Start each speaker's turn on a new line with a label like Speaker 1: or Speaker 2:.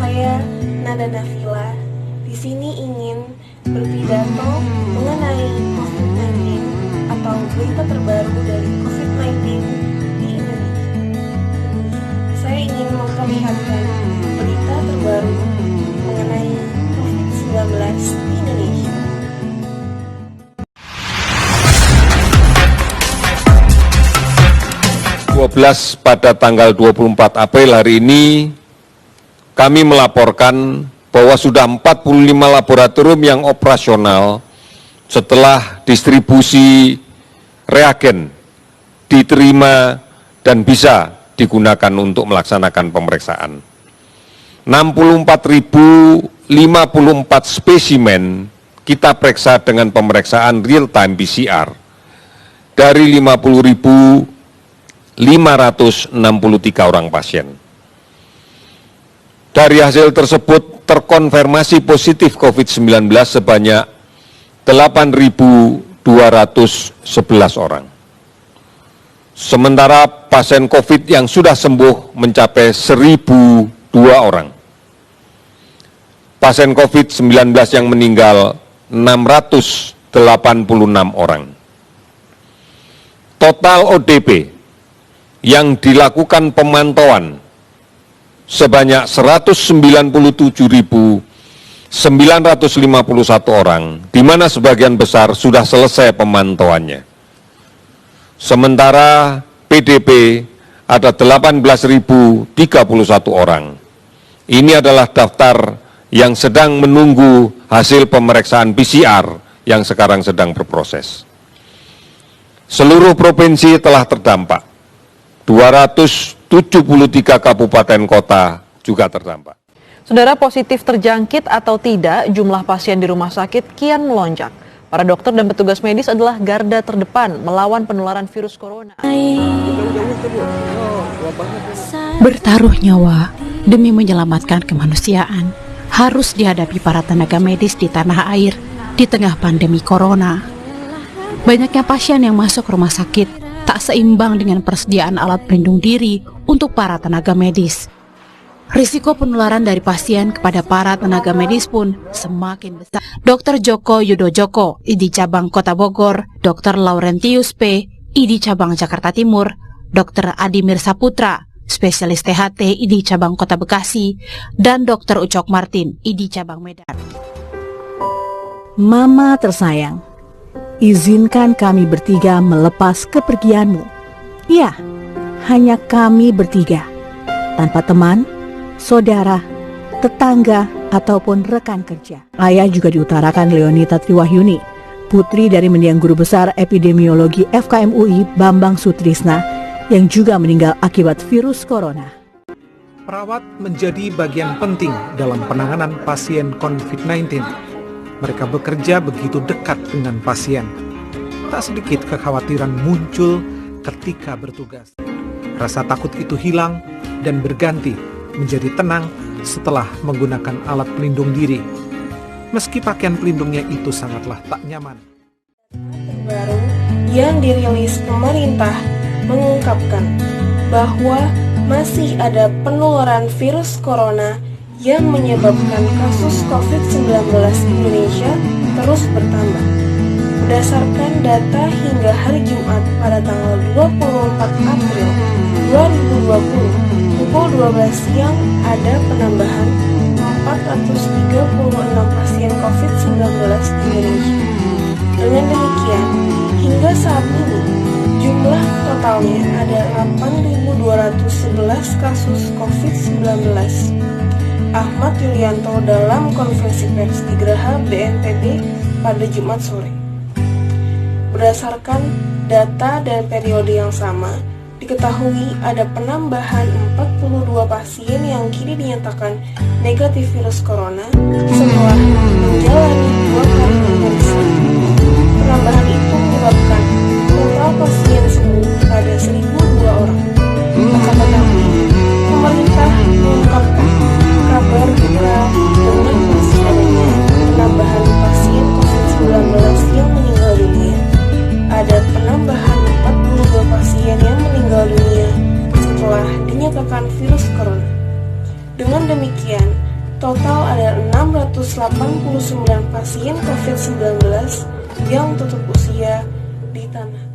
Speaker 1: saya Nada Nafila di sini ingin berpidato mengenai COVID-19 atau berita terbaru dari COVID-19 di Indonesia. Saya ingin memperlihatkan berita terbaru mengenai COVID-19 di Indonesia.
Speaker 2: Pada tanggal 24 April hari ini kami melaporkan bahwa sudah 45 laboratorium yang operasional setelah distribusi reagen diterima dan bisa digunakan untuk melaksanakan pemeriksaan. 64.054 spesimen kita periksa dengan pemeriksaan real-time PCR dari 50.563 orang pasien. Dari hasil tersebut terkonfirmasi positif COVID-19 sebanyak 8.211 orang. Sementara pasien COVID yang sudah sembuh mencapai 1.002 orang. Pasien COVID-19 yang meninggal 686 orang. Total ODP yang dilakukan pemantauan sebanyak 197.951 orang, di mana sebagian besar sudah selesai pemantauannya. Sementara PDP ada 18.031 orang. Ini adalah daftar yang sedang menunggu hasil pemeriksaan PCR yang sekarang sedang berproses. Seluruh provinsi telah terdampak. 273 kabupaten kota juga terdampak.
Speaker 3: Saudara, positif terjangkit atau tidak, jumlah pasien di rumah sakit kian melonjak. Para dokter dan petugas medis adalah garda terdepan melawan penularan virus corona.
Speaker 4: Bertaruh nyawa demi menyelamatkan kemanusiaan harus dihadapi para tenaga medis di tanah air di tengah pandemi corona. Banyaknya pasien yang masuk rumah sakit tak seimbang dengan persediaan alat pelindung diri untuk para tenaga medis. Risiko penularan dari pasien kepada para tenaga medis pun semakin besar. Dr. Joko Yudojoko, ID Cabang Kota Bogor, Dr. Laurentius P., ID Cabang Jakarta Timur, Dr. Adimir Saputra, spesialis THT, ID Cabang Kota Bekasi, dan Dr. Ucok Martin, ID Cabang Medan.
Speaker 5: Mama tersayang, izinkan kami bertiga melepas kepergianmu. Ya, hanya kami bertiga, tanpa teman, saudara, tetangga, ataupun rekan kerja. Ayah juga diutarakan Leonita Triwahyuni, putri dari mendiang guru besar epidemiologi FKM UI Bambang Sutrisna, yang juga meninggal akibat virus corona.
Speaker 6: Perawat menjadi bagian penting dalam penanganan pasien COVID-19. Mereka bekerja begitu dekat dengan pasien. Tak sedikit kekhawatiran muncul ketika bertugas. Rasa takut itu hilang dan berganti menjadi tenang setelah menggunakan alat pelindung diri. Meski pakaian pelindungnya itu sangatlah tak nyaman.
Speaker 1: Terbaru yang dirilis pemerintah mengungkapkan bahwa masih ada penularan virus corona yang menyebabkan kasus COVID-19 di Indonesia terus bertambah. Berdasarkan data hingga hari Jumat pada tanggal 24 April 2020, pukul 12 siang ada penambahan 436 pasien COVID-19 di Indonesia. Dengan demikian, hingga saat ini, jumlah totalnya ada 8.211 kasus COVID-19. Ahmad Yulianto dalam konferensi pers di Geraha BNPB pada Jumat sore. Berdasarkan data dan periode yang sama, diketahui ada penambahan 42 pasien yang kini dinyatakan negatif virus corona setelah menjalani 2 kali pemeriksaan. Penambahan itu menyebabkan total pasien sembuh pada 1.002 orang. Akan tetapi, pemerintah mengungkapkan kabar duka dengan masih adanya penambahan pasien COVID-19 yang meninggal dunia. Ada penambahan 42 pasien yang meninggal dunia setelah dinyatakan virus corona. Dengan demikian, pasien COVID-19 yang tutup usia di tanah